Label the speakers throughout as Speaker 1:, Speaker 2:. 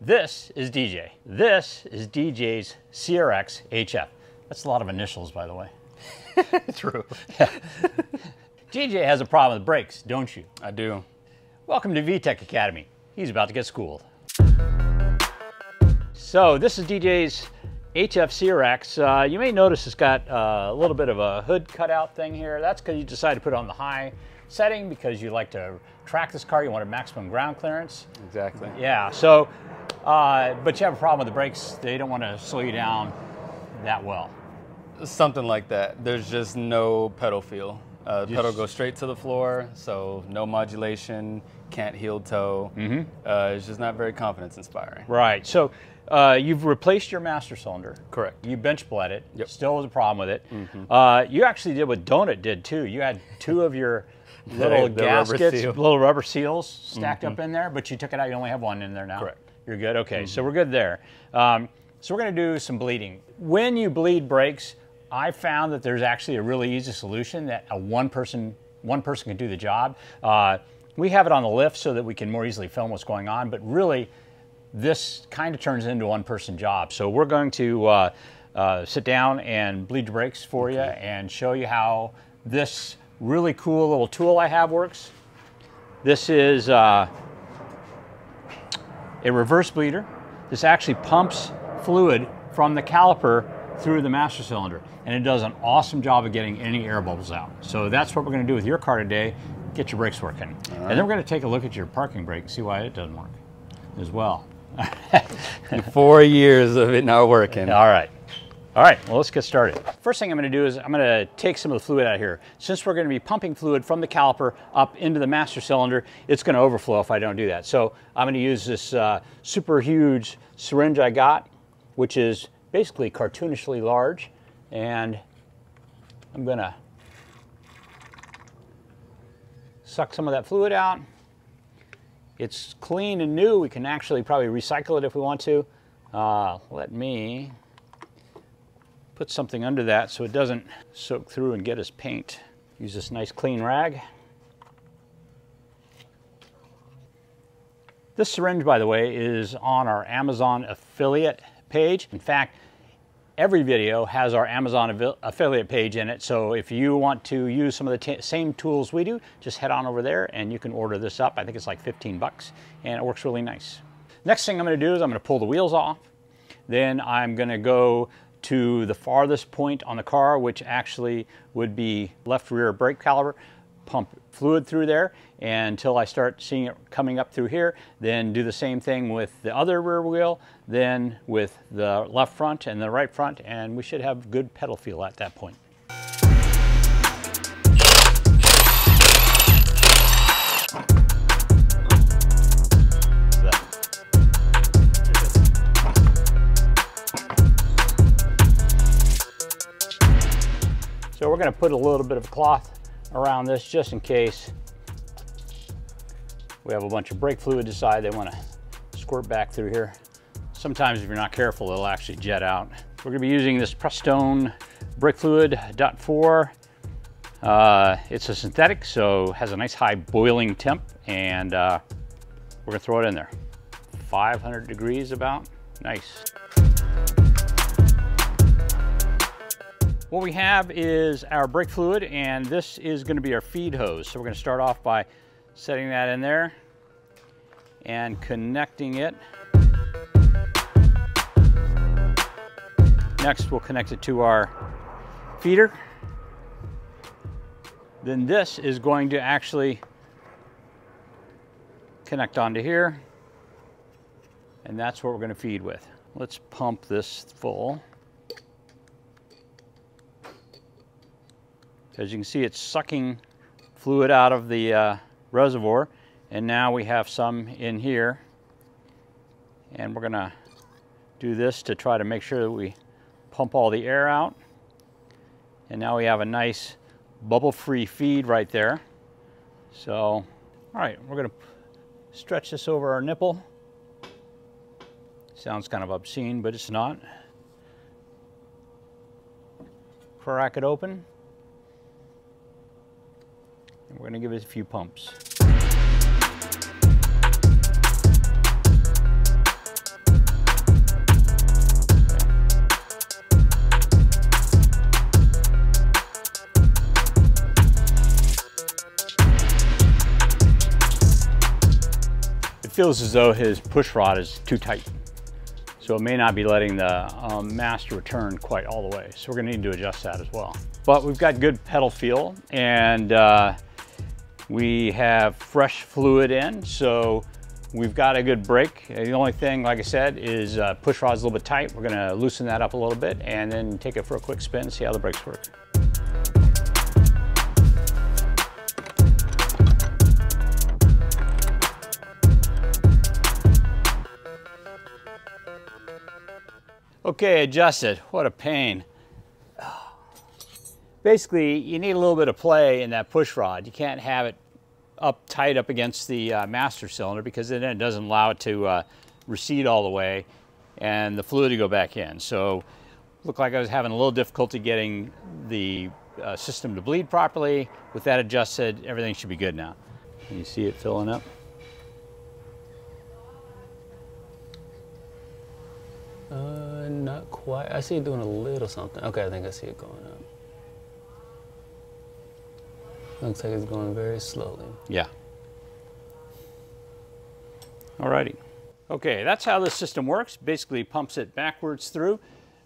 Speaker 1: This is DJ. This is DJ's CRX HF. That's a lot of initials, by the way.
Speaker 2: True.
Speaker 1: DJ has a problem with brakes, don't you?
Speaker 2: I do.
Speaker 1: Welcome to VTEC Academy. He's about to get schooled. So this is DJ's HF CRX. You may notice it's got a little bit of a hood cutout thing here. That's because you decided to put it on the high setting because you like to track this car. You want a maximum ground clearance.
Speaker 2: Exactly.
Speaker 1: Yeah. So, but you have a problem with the brakes. They don't want to slow you down that well.
Speaker 2: Something like that. There's just no pedal feel. The pedal goes straight to the floor, so no modulation, can't heel toe. It's just not very confidence inspiring.
Speaker 1: Right. So you've replaced your master cylinder.
Speaker 2: Correct.
Speaker 1: You bench bled it.
Speaker 2: Yep.
Speaker 1: Still was a problem with it. You actually did what Donut did too. You had two of your little gaskets, little rubber seals stacked up in there, but you took it out. You only have one in there now.
Speaker 2: Correct.
Speaker 1: You're good. Okay. So we're good there. So we're going to do some bleeding. When you bleed brakes, I found that there's actually a really easy solution that one person can do the job. We have it on the lift so that we can more easily film what's going on, but really this kind of turns into a one-person job. So we're going to sit down and bleed the brakes for you and show you how this really cool little tool I have works. This is a reverse bleeder. This actually pumps fluid from the caliper through the master cylinder, and it does an awesome job of getting any air bubbles out. So that's what we're going to do with your car today, get your brakes working. And then we're going to take a look at your parking brake and see why it doesn't work as well.
Speaker 2: 4 years of it not working.
Speaker 1: All right, well, let's get started. First thing I'm going to do is I'm going to take some of the fluid out of here. Since we're going to be pumping fluid from the caliper up into the master cylinder, it's going to overflow if I don't do that. So I'm going to use this super huge syringe I got, which is basically cartoonishly large, and I'm going to suck some of that fluid out. It's clean and new. We can actually probably recycle it if we want to. Let me put something under that so it doesn't soak through and get us paint. Use this nice clean rag. This syringe, by the way, is on our Amazon affiliate page. In fact, every video has our Amazon affiliate page in it, so if you want to use some of the same tools we do, just head on over there and you can order this up. I think it's like 15 bucks, and it works really nice. Next thing I'm going to do is I'm going to pull the wheels off. Then I'm going to go to the farthest point on the car, which actually would be left rear brake caliper, pump fluid through there until I start seeing it coming up through here, then do the same thing with the other rear wheel, then with the left front and the right front, and we should have good pedal feel at that point. So we're going to put a little bit of cloth around this just in case we have a bunch of brake fluid decide they want to squirt back through here. Sometimes if you're not careful, it'll actually jet out. We're going to be using this Prestone brake fluid .4. It's a synthetic, so has a nice high boiling temp, and we're going to throw it in there. 500 degrees about. Nice. What we have is our brake fluid, and this is going to be our feed hose. So we're going to start off by setting that in there and connecting it. Next, we'll connect it to our feeder. Then this is going to actually connect onto here, and that's what we're going to feed with. Let's pump this full. As you can see, it's sucking fluid out of the reservoir, and now we have some in here, and we're going to do this to try to make sure that we pump all the air out. And now we have a nice bubble-free feed right there. So, all right, we're going to stretch this over our nipple. Sounds kind of obscene, but it's not. Crack it open. And we're going to give it a few pumps. feels as though his push rod is too tight. So it may not be letting the master return quite all the way. So we're gonna need to adjust that as well. But we've got good pedal feel, and we have fresh fluid in, so we've got a good brake. The only thing, like I said, is push rod's a little bit tight. We're gonna loosen that up a little bit and then take it for a quick spin, see how the brakes work. Okay, adjusted. What a pain. Basically, you need a little bit of play in that push rod. You can't have it up tight up against the master cylinder, because then it doesn't allow it to recede all the way and the fluid to go back in. So looked like I was having a little difficulty getting the system to bleed properly. With that adjusted, everything should be good now. Can you see it filling up?
Speaker 2: Not quite. I see it doing a little something. Okay, I think I see it going up. Looks like it's going very slowly.
Speaker 1: Yeah. Alrighty. Okay, that's how this system works. Basically pumps it backwards through.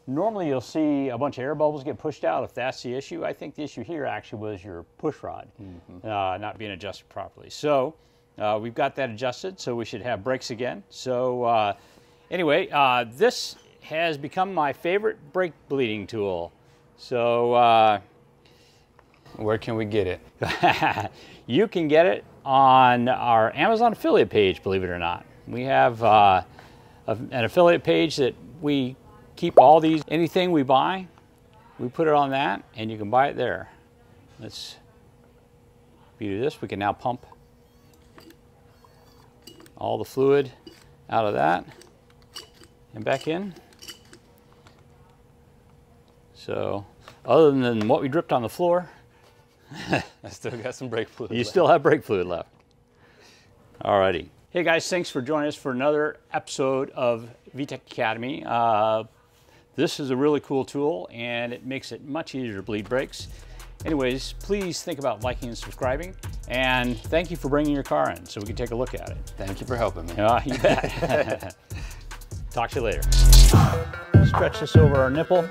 Speaker 1: Normally you'll see a bunch of air bubbles get pushed out if that's the issue. I think the issue here actually was your push rod not being adjusted properly. So we've got that adjusted, so we should have brakes again. So anyway, this has become my favorite brake bleeding tool. So
Speaker 2: where can we get it?
Speaker 1: You can get it on our Amazon affiliate page, believe it or not. We have an affiliate page that we keep all these, anything we buy, we put it on that, and you can buy it there. Let's do this. We can now pump all the fluid out of that and back in. So other than what we dripped on the floor,
Speaker 2: I still got some brake fluid
Speaker 1: you
Speaker 2: left.
Speaker 1: still have brake fluid left. Alrighty. Hey guys, thanks for joining us for another episode of VTEC Academy. This is a really cool tool, and it makes it much easier to bleed brakes. Anyways, please think about liking and subscribing, and thank you for bringing your car in so we can take a look at it.
Speaker 2: Thank you for helping me.
Speaker 1: You bet. Talk to you later. Stretch this over our nipple.